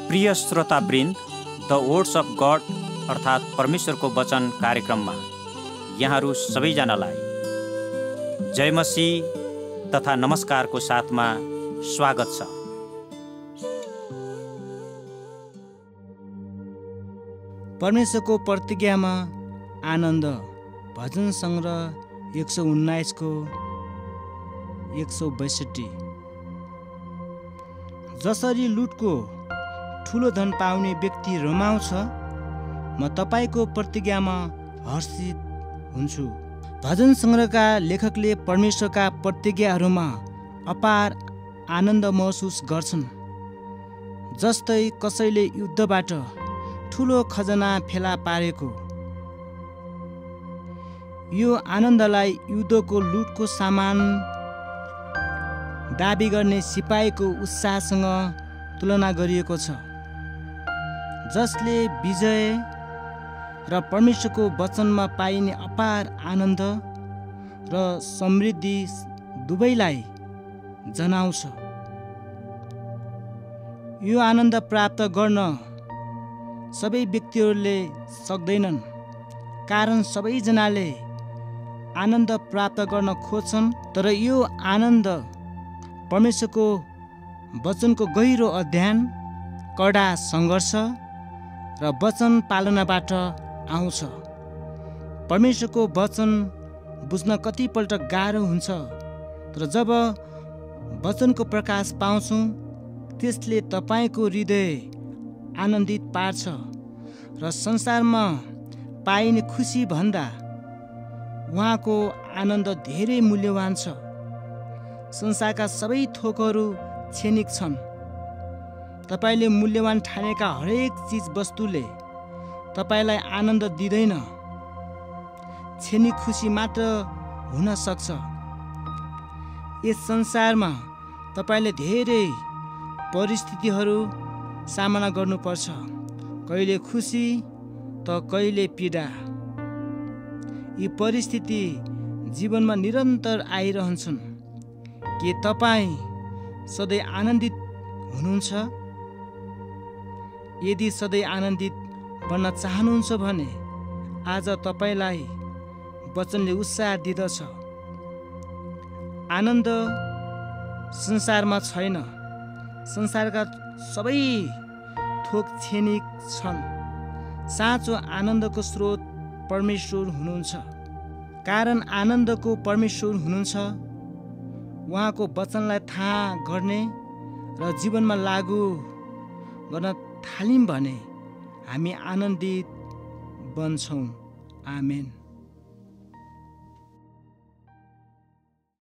प्रिय श्रोतावृन्द, the words of God अर्थात् परमेश्वरको वचन कार्यक्रममा यहाँहरू सबैजनालाई जय मसीह तथा नमस्कारको साथमा स्वागत छ। परमेश्वरको प्रतिज्ञामा आनन्द भजन सङ्ग्रह 119 को 162। जसरी लुटको ठुलो धन पाउने व्यक्ति रमाउँछ, म तपाईँको प्रतिज्ञामा हर्षित हुन्छु। भजन सङ्ग्रहका लेखकले परमेश्वरका प्रतिज्ञाहरूमा अपार आनन्द महसुस गर्छन्। जस्तै कसैले युद्धबाट ठुलो खजना फेला पारेको। यो आनन्दलाई युद्धको लुटको सामान दाबी गर्ने सिपाहीको उत्साहसँग तुलना गरिएको छ, जसले विजय र परमेश्वरको वचनमा पाइने अपार आनन्द र समृद्धि दुवैलाई जनाउँछ। यो आनन्द प्राप्त गर्न सबै व्यक्तिहरूले सक्दैनन्, कारण सबैजनाले आनन्द प्राप्त गर्न खोज्छन्। तर यो आनन्द परमेश्वरको वचनको गहिरो अध्ययन, कडा सङ्घर्ष र वचन पालनाबाट आउँछ। परमेश्वरको वचन बुझ्न कतिपल्ट गाह्रो हुन्छ, तर जब वचनको प्रकाश पाउँछौँ, त्यसले तपाईँको हृदय आनन्दित पार्छ र संसारमा पाइने खुसी भन्दा उहाँको आनन्द धेरै मूल्यवान छ। संसारका सबै थोकहरू क्षणिक छन्। तपाईँले मूल्यवान ठानेका हरेक चिज वस्तुले तपाईँलाई आनन्द दिँदैन, क्षणिक खुसी मात्र हुन सक्छ। यस संसारमा तपाईँले धेरै परिस्थितिहरू सामना गर्नुपर्छ, कहिले खुसी त कहिले पीडा। यी परिस्थिति जीवनमा निरन्तर आइरहन्छन्। के तपाईँ सधैँ आनन्दित हुनुहुन्छ? यदि सधैँ आनन्दित बन्न चाहनुहुन्छ भने आज तपाईँलाई वचनले उत्साह दिँदछ। आनन्द संसारमा छैन। संसारका सबै थोक क्षणिक छन्। साँचो आनन्दको स्रोत परमेश्वर हुनुहुन्छ। कारण आनन्दको परमेश्वर हुनुहुन्छ। उहाँको वचनलाई थाहा गर्ने र जीवनमा लागू गर्न थाल्यौँ भने हामी आनन्दित बन्छौँ। आमेन।